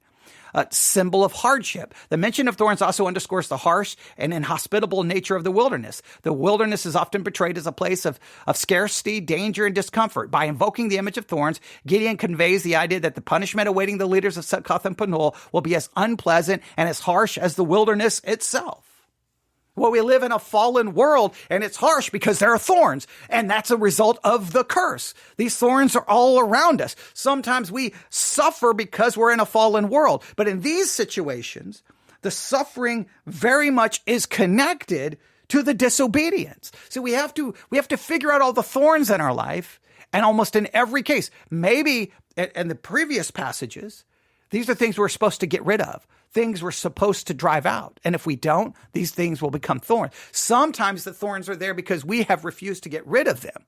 A symbol of hardship. The mention of thorns also underscores the harsh and inhospitable nature of the wilderness. The wilderness is often portrayed as a place of scarcity, danger, and discomfort. By invoking the image of thorns, Gideon conveys the idea that the punishment awaiting the leaders of Succoth and Penuel will be as unpleasant and as harsh as the wilderness itself. Well, we live in a fallen world, and it's harsh because there are thorns, and that's a result of the curse. These thorns are all around us. Sometimes we suffer because we're in a fallen world, but in these situations, the suffering very much is connected to the disobedience. So we have to figure out all the thorns in our life, and almost in every case, maybe in the previous passages, these are things we're supposed to get rid of. Things we're supposed to drive out. And if we don't, these things will become thorns. Sometimes the thorns are there because we have refused to get rid of them.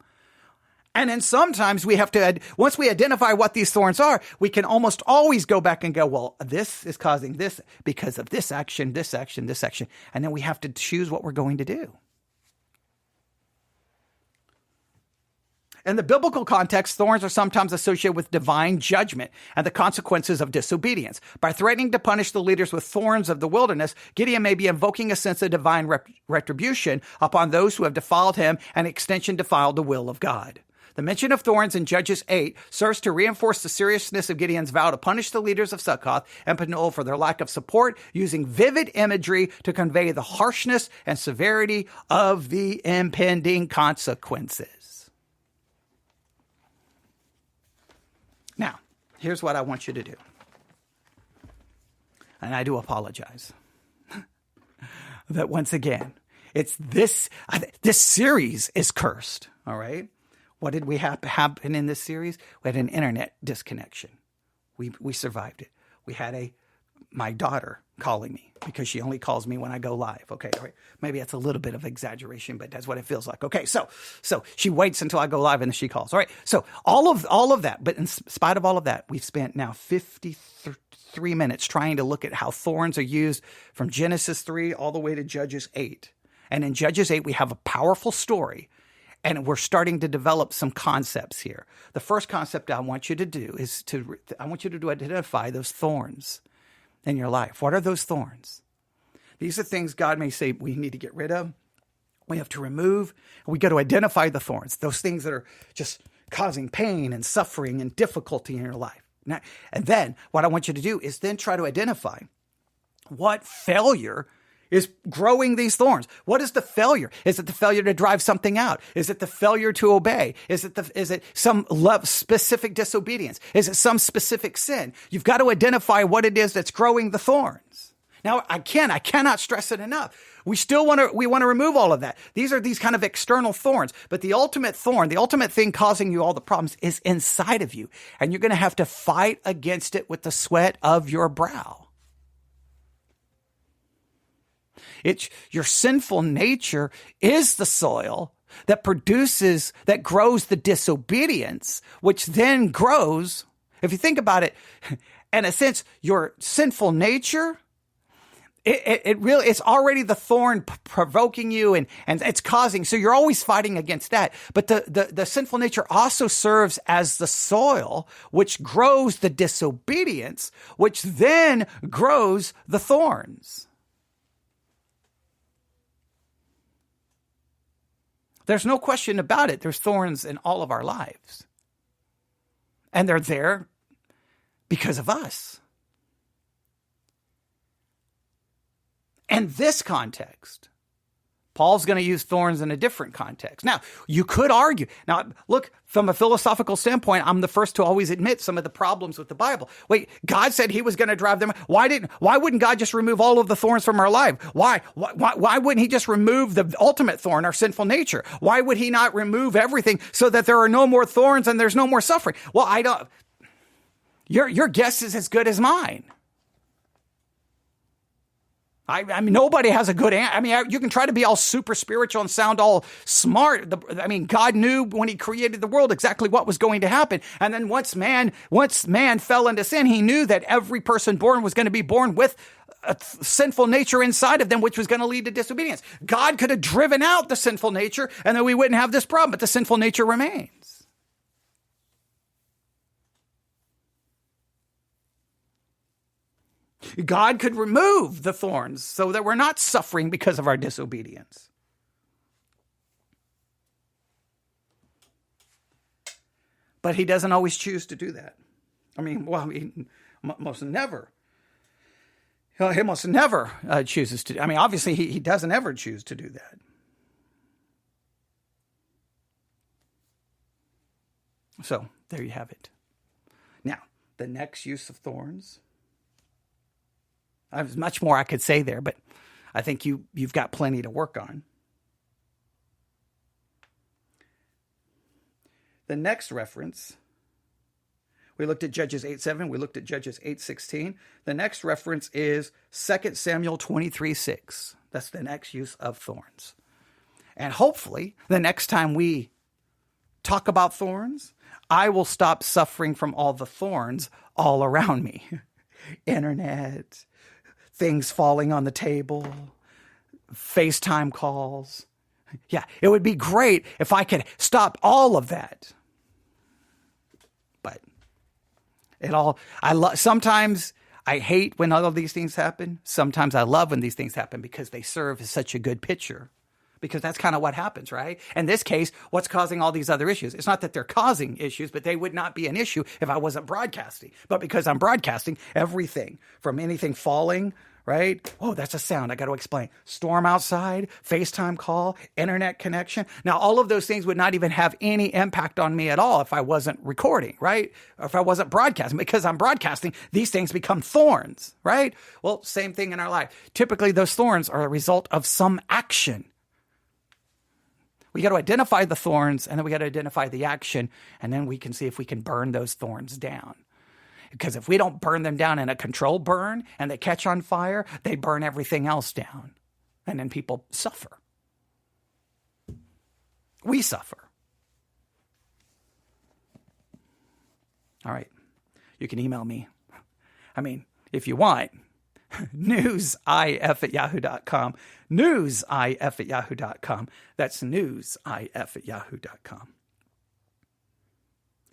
And then sometimes we have to, once we identify what these thorns are, we can almost always go back and go, well, this is causing this because of this action, this action, this action. And then we have to choose what we're going to do. In the biblical context, thorns are sometimes associated with divine judgment and the consequences of disobedience. By threatening to punish the leaders with thorns of the wilderness, Gideon may be invoking a sense of divine retribution upon those who have defiled him and extension defiled the will of God. The mention of thorns in Judges 8 serves to reinforce the seriousness of Gideon's vow to punish the leaders of Succoth and Penuel for their lack of support, using vivid imagery to convey the harshness and severity of the impending consequences. Now, here's what I want you to do. And I do apologize that once again, it's this series is cursed, all right? What did we happen in this series? We had an internet disconnection. We survived it. We had my daughter calling me because she only calls me when I go live. Okay, all right. Maybe that's a little bit of exaggeration, but that's what it feels like. Okay, so she waits until I go live and then she calls. All right. So all of that, but in spite of all of that, we've spent now 53 minutes trying to look at how thorns are used from Genesis 3 all the way to Judges 8. And in Judges 8, we have a powerful story. And we're starting to develop some concepts here. The first concept I want you to do is I want you to identify those thorns in your life. What are those thorns? These are things God may say we need to get rid of. We have to remove. We got to identify the thorns, those things that are just causing pain and suffering and difficulty in your life. Now, and then what I want you to do is then try to identify what failure is growing these thorns. What is the failure? Is it the failure to drive something out? Is it the failure to obey? Is it some specific disobedience? Is it some specific sin? You've got to identify what it is that's growing the thorns. Now, I cannot stress it enough. We want to remove all of that. These are these kind of external thorns, but the ultimate thorn, the ultimate thing causing you all the problems is inside of you. And you're going to have to fight against it with the sweat of your brow. Your sinful nature is the soil that grows the disobedience, which then grows. If you think about it, in a sense, your sinful nature, it's already the thorn provoking you and it's causing, so you're always fighting against that. But the sinful nature also serves as the soil, which grows the disobedience, which then grows the thorns. There's no question about it. There's thorns in all of our lives. And they're there because of us. In this context, Paul's going to use thorns in a different context. Now, you could argue. Now, look, from a philosophical standpoint, I'm the first to always admit some of the problems with the Bible. Wait, God said he was going to drive them. Why wouldn't God just remove all of the thorns from our life? Why wouldn't he just remove the ultimate thorn, our sinful nature? Why would he not remove everything so that there are no more thorns and there's no more suffering? Well, your guess is as good as mine. I mean, nobody has a good answer. I mean, you can try to be all super spiritual and sound all smart. God knew when he created the world exactly what was going to happen. And then once man fell into sin, he knew that every person born was going to be born with a sinful nature inside of them, which was going to lead to disobedience. God could have driven out the sinful nature and then we wouldn't have this problem, but the sinful nature remains. God could remove the thorns so that we're not suffering because of our disobedience. But he doesn't always choose to do that. Most never. He most never chooses to. Obviously, he doesn't ever choose to do that. So, there you have it. Now, the next use of thorns. There's much more I could say there, but I think you've got plenty to work on. The next reference, we looked at Judges 8:7, we looked at Judges 8:16. The next reference is 2 Samuel 23:6. That's the next use of thorns. And hopefully, the next time we talk about thorns, I will stop suffering from all the thorns all around me. Internet, things falling on the table, FaceTime calls. Yeah, it would be great if I could stop all of that. But sometimes I hate when all of these things happen. Sometimes I love when these things happen because they serve as such a good picture. Because that's kind of what happens, right? In this case, what's causing all these other issues? It's not that they're causing issues, but they would not be an issue if I wasn't broadcasting. But because I'm broadcasting, everything from anything falling, right? Oh, that's a sound. I got to explain. Storm outside, FaceTime call, internet connection. Now, all of those things would not even have any impact on me at all if I wasn't recording, right? Or if I wasn't broadcasting. Because I'm broadcasting, these things become thorns, right? Well, same thing in our life. Typically, those thorns are a result of some action. We got to identify the thorns, and then we got to identify the action, and then we can see if we can burn those thorns down. Because if we don't burn them down in a controlled burn and they catch on fire, they burn everything else down. And then people suffer. We suffer. All right. You can email me. If you want. newsif@yahoo.com. newsif@yahoo.com. That's newsif@yahoo.com.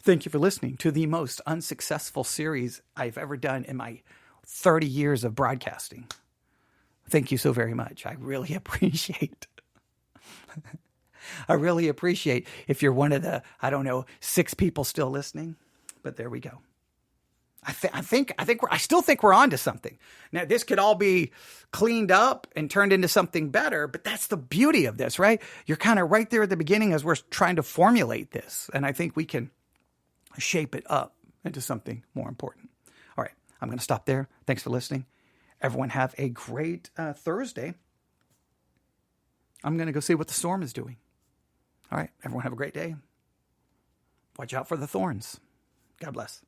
Thank you for listening to the most unsuccessful series I've ever done in my 30 years of broadcasting. Thank you so very much. I really appreciate it. I really appreciate if you're one of the, 6 people still listening, but there we go. I still think we're onto something. Now, this could all be cleaned up and turned into something better, but that's the beauty of this, right? You're kind of right there at the beginning as we're trying to formulate this. And I think we can shape it up into something more important. All right, I'm going to stop there. Thanks for listening. Everyone have a great Thursday. I'm going to go see what the storm is doing. All right, everyone have a great day. Watch out for the thorns. God bless.